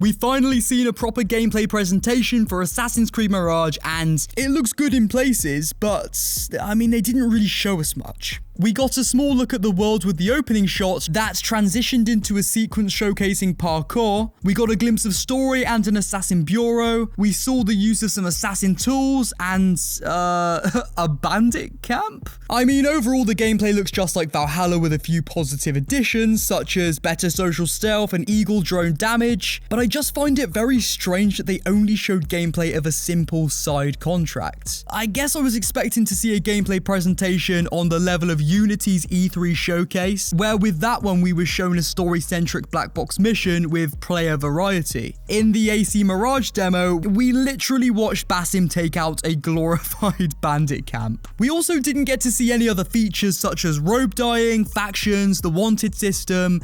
We've finally seen a proper gameplay presentation for Assassin's Creed Mirage, and it looks good in places, but I mean, they didn't really show us much. We got a small look at the world with the opening shot that's transitioned into a sequence showcasing parkour. We got a glimpse of story and an assassin bureau. We saw the use of some assassin tools and, a bandit camp? I mean, overall, the gameplay looks just like Valhalla with a few positive additions, such as better social stealth and eagle drone damage, but I just find it very strange that they only showed gameplay of a simple side contract. I guess I was expecting to see a gameplay presentation on the level of Unity's E3 showcase, where with that one we were shown a story-centric black box mission with player variety. In the AC Mirage demo, we literally watched Basim take out a glorified bandit camp. We also didn't get to see any other features such as rope dyeing, factions, the wanted system,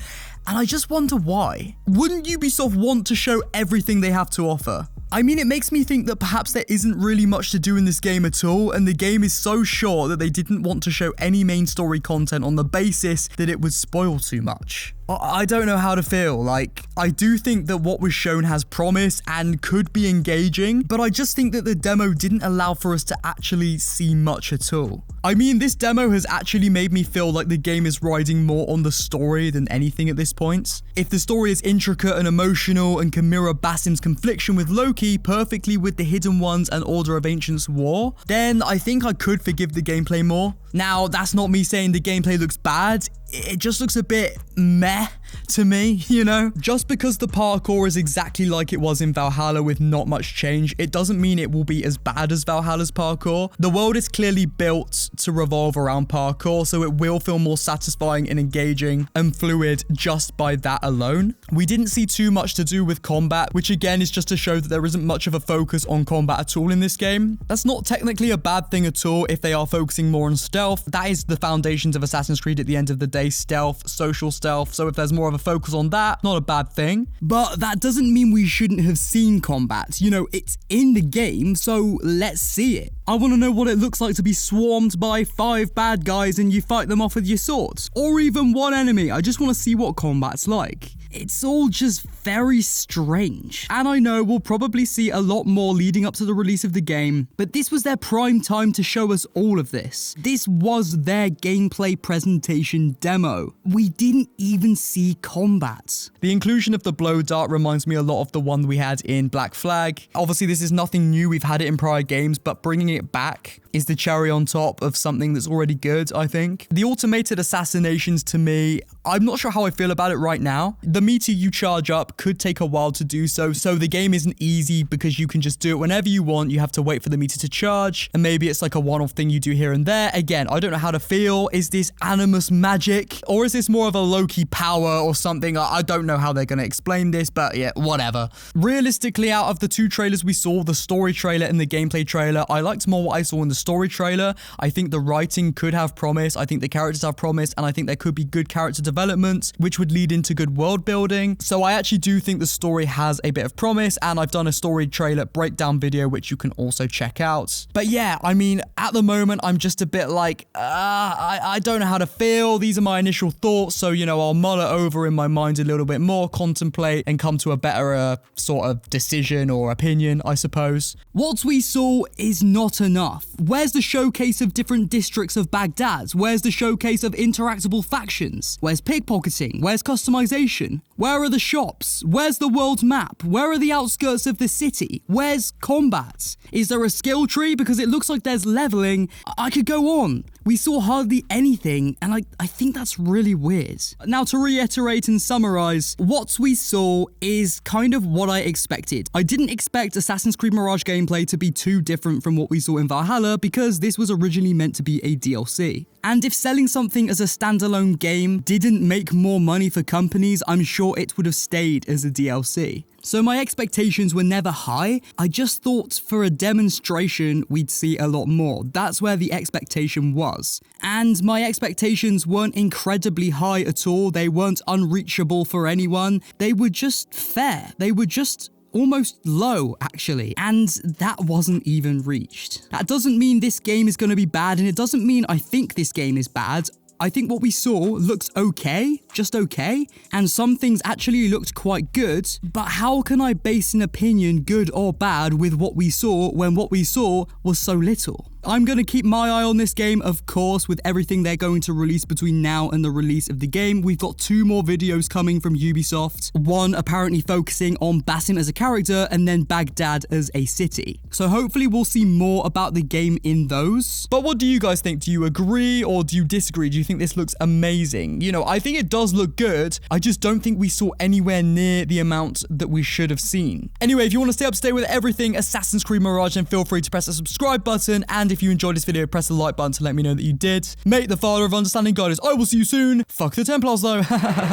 and I just wonder why. Wouldn't Ubisoft want to show everything they have to offer? I mean, it makes me think that perhaps there isn't really much to do in this game at all, and the game is so short that they didn't want to show any main story content on the basis that it would spoil too much. I don't know how to feel. Like, I do think that what was shown has promise and could be engaging, but I just think that the demo didn't allow for us to actually see much at all. I mean, this demo has actually made me feel like the game is riding more on the story than anything at this point. If the story is intricate and emotional and can mirror Basim's confliction with Loki perfectly with the Hidden Ones and Order of Ancients war, then I think I could forgive the gameplay more. Now, that's not me saying the gameplay looks bad. It just looks a bit meh to me, you know? Just because the parkour is exactly like it was in Valhalla with not much change, it doesn't mean it will be as bad as Valhalla's parkour. The world is clearly built to revolve around parkour, so it will feel more satisfying and engaging and fluid just by that alone. We didn't see too much to do with combat, which again is just to show that there isn't much of a focus on combat at all in this game. That's not technically a bad thing at all if they are focusing more on stealth. That is the foundations of Assassin's Creed at the end of the day. Stealth, social stealth, so if there's more of a focus on that, not a bad thing. But that doesn't mean we shouldn't have seen combat. You know, it's in the game, so let's see it. I want to know what it looks like to be swarmed by 5 bad guys and you fight them off with your swords. Or even one enemy. I just want to see what combat's like. It's all just very strange. And I know we'll probably see a lot more leading up to the release of the game, but this was their prime time to show us all of this. This was their gameplay presentation demo. We didn't even see combat. The inclusion of the blow dart reminds me a lot of the one we had in Black Flag. Obviously, this is nothing new. We've had it in prior games, but bringing it back is the cherry on top of something that's already good, I think. The automated assassinations, to me, I'm not sure how I feel about it right now. The meter you charge up could take a while to do so the game isn't easy because you can just do it whenever you want. You have to wait for the meter to charge, and maybe it's like a one-off thing you do here and there. Again, I don't know how to feel. Is this Animus magic, or is this more of a Loki power or something? I don't know how they're going to explain this, but yeah, whatever. Realistically, out of the 2 trailers we saw, the story trailer and the gameplay trailer, I liked more what I saw in the story trailer. I think the writing could have promise. I think the characters have promise, and I think there could be good character development, which would lead into good world building. So I actually do think the story has a bit of promise, and I've done a story trailer breakdown video, which you can also check out. But yeah, I mean, at the moment, I'm just a bit like, I don't know how to feel. These are my initial thoughts, so, you know, I'll mull it over in my mind a little bit more, contemplate, and come to a better sort of decision or opinion, I suppose. What we saw is not enough. Where's the showcase of different districts of Baghdad? Where's the showcase of interactable factions? Where's pickpocketing? Where's customization? Where are the shops? Where's the world map? Where are the outskirts of the city? Where's combat? Is there a skill tree? Because it looks like there's leveling. I could go on. We saw hardly anything, and I think that's really weird. Now, to reiterate and summarize, what we saw is kind of what I expected. I didn't expect Assassin's Creed Mirage gameplay to be too different from what we saw in Valhalla, because this was originally meant to be a DLC. And if selling something as a standalone game didn't make more money for companies, I'm sure it would have stayed as a DLC. So my expectations were never high. I just thought for a demonstration we'd see a lot more. That's where the expectation was. And my expectations weren't incredibly high at all. They weren't unreachable for anyone. They were just fair. They were just almost low, actually, and that wasn't even reached. That doesn't mean this game is going to be bad, and it doesn't mean I think this game is bad. I think what we saw looks okay, just okay, and some things actually looked quite good, but how can I base an opinion good or bad with what we saw when what we saw was so little? I'm going to keep my eye on this game, of course, with everything they're going to release between now and the release of the game. We've got 2 more videos coming from Ubisoft. One apparently focusing on Basim as a character and then Baghdad as a city. So hopefully we'll see more about the game in those. But what do you guys think? Do you agree or do you disagree? Do you think this looks amazing? You know, I think it does look good. I just don't think we saw anywhere near the amount that we should have seen. Anyway, if you want to stay up to date with everything Assassin's Creed Mirage, then feel free to press the subscribe button, and if you enjoyed this video, press the like button to let me know that you did. Mate, the father of understanding guidance. I will see you soon. Fuck the Templars though.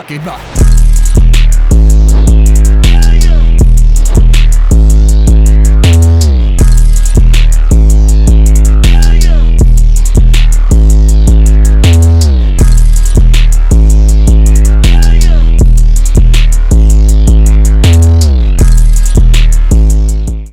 Goodbye.